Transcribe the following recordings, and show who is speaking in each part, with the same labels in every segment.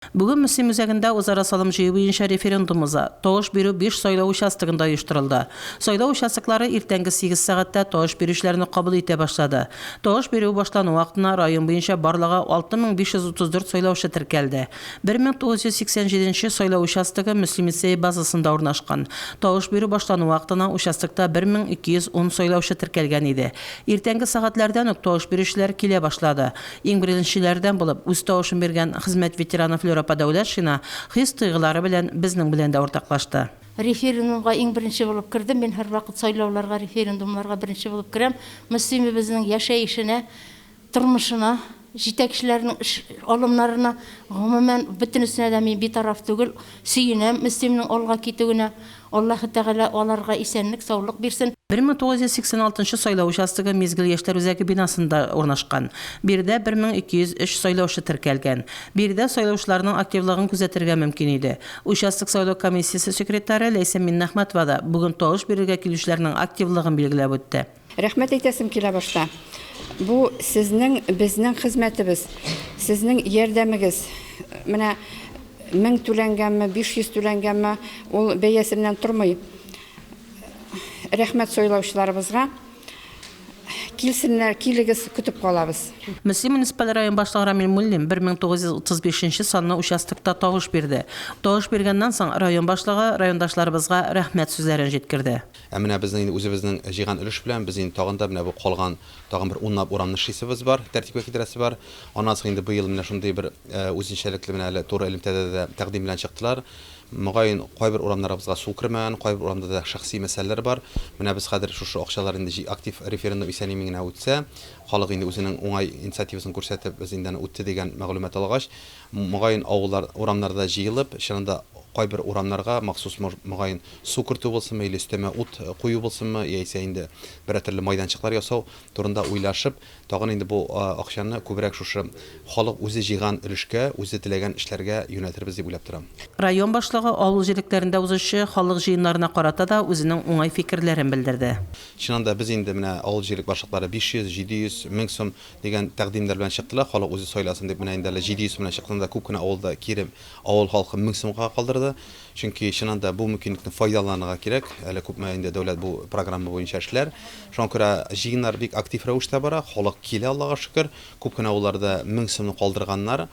Speaker 1: Бүгін Müslim üzerinde uzara salım жыйы boyunca referendumuza toğuş беру 5 saylау участогында uyuşturuldu. Saylау участоклары ertengi 8 saatda toğuş berişlerini kabul ete başladı. Toğuş беру başlanı vaqtına rayon boyunca barlığa 6534 saylauçı tirkeldi. 1987 saylау участогі Müslim lisey bazasında ornaşkan. Toğuş беру başlanı vaqtına участокта 1210 saylauçı tirkelgen idi. Ertengi saatlerden toğuş berişler kile başladı. Ең birinçilerden bulup üst toğuşun bergen hizmet veteranı Flora Davlatşina his tıyğıları bilen bizning bilen de ortaklaştı.
Speaker 2: Referendumga eң birinci bulup kirdim. Ben her vaqt saylaularga, referendumlarga birinci bulup kirem. Müslimi bizning yaşayışına, turmuşuna, jitekçilerinin alımlarına, umumen bütün üstüne de men bir taraf tugul süyünem. Müsliminin olga ketugüne Allahu Teala olarga isenlik, sağlık bersin. 1986 saylау участогы mezgil yaşlar özəki binasında ornaşqan. Birdə 1203 saylauçı tirkelgen. Birdə saylauçularının aktivlığını күзәтергә mümkün idi. Участок saylау komissiyası sekretari Leysen Minnahmatova da bugün toğuş berүүгә килүчеләрнең активлыгын билгеләп үтте.
Speaker 3: Рәхмәт әйтәсем килә башта. Бу сезнең, безнең хезмәтебез, сезнең ярдәмегез. Менә 1000 түләнгәнме, 500 түләнгәнме, ул бәясеннән тормый. Рәхмәт сайлаучыларыбызга. Килсеннәр, килегез, көтүп калабыз.
Speaker 1: Müslim municipal rayon başlığı Ramil Mullim 1935 sanlı участокта toğuş berdi. Toğuş bergenden soň rayon başlığı rayondaşlarыбызга rәхмәт сүзләрен җиткерде.
Speaker 4: Менә безнең үзебезнең җыйган өлеш белән без инде тагында менә бу калган тагын бер унлап урамны шисебез бар, тәртипкә китерәсе бар. Аннан соң инде бу ел менә шундый бер үзенчәлекле менә әле туры элемтәдә тәкъдим белән чыктылар. Мөгаен кайбер урамнарыбызга су кермәгән, кайбер урамда да шәхси мәсьәләләр бар. Менә без хәзер шушы акчалар инде актив референдум исәнлегенә үтсә, халык инде үзенең уңай инициативасын күрсәтеп, без инде үтте дигән мәгълүмат алгач, мөгаен авыллар, урамнарда җыелып, шунда кайбер урамнарга махсус мөгаен су кертү булсынмы, или өстәмә ут кую булсынмы, яисә инде бер төрле майданчыклар ясау турында уйлашып, тагын инде бу акчаны күбрәк шушы халык үзе җыйган өлешкә, үзе теләгән эшләргә юнәлтербез дип уйлап торам.
Speaker 1: Район başlığı авыл җирекләрендә узучы халык җыеннарына карата да үзенең уңай фикерләрен белдерде.
Speaker 4: Шунда без инде менә авыл җирек башлыклары 500, 700, 1000 сум дигән тәкъдимнәр белән чыктылар. Халык үзе сайласын дип менә инде 700 белән чыкканда күп кенә авылда кирем авыл халкы 1000 сумга калдырды. Чөнки шунда бу мөмкинлекне файдаланырга кирәк. Әле күпме инде дәүләт бу программа буенча эшләр. Шуңа күрә җыеннар бик актив рәвештә бара. Халык килә, Аллага шөкер. Күп кенә авылларда 1000 сумны калдырганнар.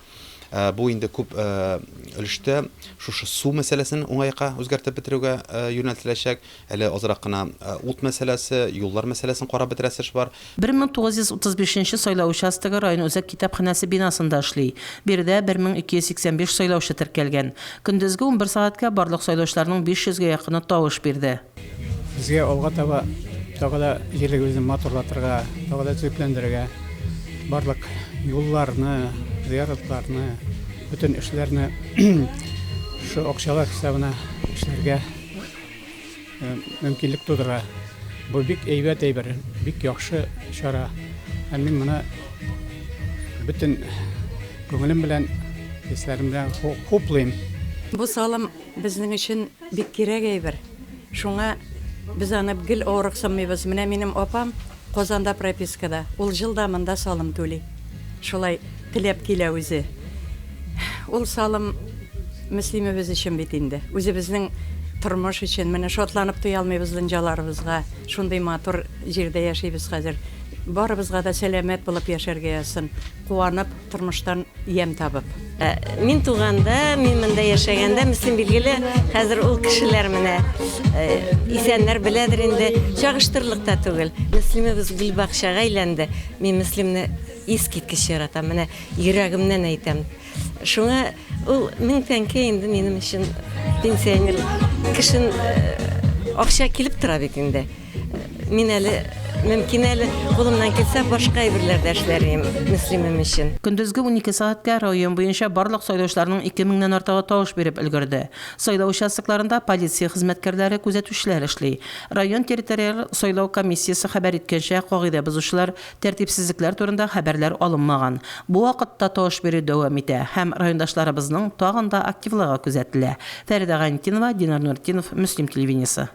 Speaker 4: Бу инде күп өлештә шушы су мәсьәләсен уңайга үзгәртеп бетерүгә юнәлтеләчәк. Әле азрак кына ут мәсьәләсе, юллар мәсьәләсен карап бетерәсеш бар.
Speaker 1: 1935 сайлау участогы район үзәк китапханәсе бинасында эшли. Бирдә 1285 сайлаучы теркәлгән. Көндезге 11 сәгатькә барлык сайлаучыларның 500гә якыны тавыш бирде.
Speaker 5: Безгә алга таба тагыда җиребезне матурлатырга, тагыда төзекләндерергә барлык юлларны, зияратларны, bütün эшләрне шу акчалар хисабына эшләргә мөмкинлек тудырга. Бу бик әйбәт әйбер, бик яхшы чара. Мин моны bütün күңелем белән, хисләрем белән хуплыйм.
Speaker 6: Бу салым безнең өчен бик кирәк әйбер. Шуңа без аны гел авырыксамыйбыз. Менә минем апам Казанда пропискада. Ул җылда монда салым түли. Шулай теләп килә үзе. Ул салым мөслимебез өчен бит инде. Үзебезнең тормыш өчен менә шатланып туя алмыйбыз дөньяларыбызга. Шундый матур җирдә яшибез хәзер. Барыбызга да сәламәт булып яшәргә ясын. Куанып, тормыштан ям табып.
Speaker 7: Мин туганда, мин монда яшәгәндә, мөслим билгеле, хәзер ул кешеләр менә исәннәр беләдер инде, чагыштырырлык та түгел. Мөслимебез Гөлбакчага әйләнде. Мин мөслимне искиткеч яратам, менә йөрәгемнән әйтәм. Шуңа ул 1000 тәңкә инде минем өчен пенсионер кешен акча килеп тора бит инде. Мин әле mümkün әле қолымнан келсә башка әйберләрдә эшләрем мөслимем өчен.
Speaker 1: Көндезге 12 сәгатькә район буенча барлык сайлаучыларның 2000нән артыгы тавыш биреп өлгерде. Сайлау участокларында полиция хезмәткәрләре күзәтүчеләр эшли. Район территориаль сайлау комиссиясе хәбәр иткәнчә, кагыйдә бозучылар, тәртипсезлекләр турында хәбәрләр алынмаган. Бу вакытта тавыш бирү дәвам итә һәм райондашларыбызның тагын да активлыгы күзәтелә. Фәридә Ганитинова, Динар Нуртдинов, Müslim телевидениесе.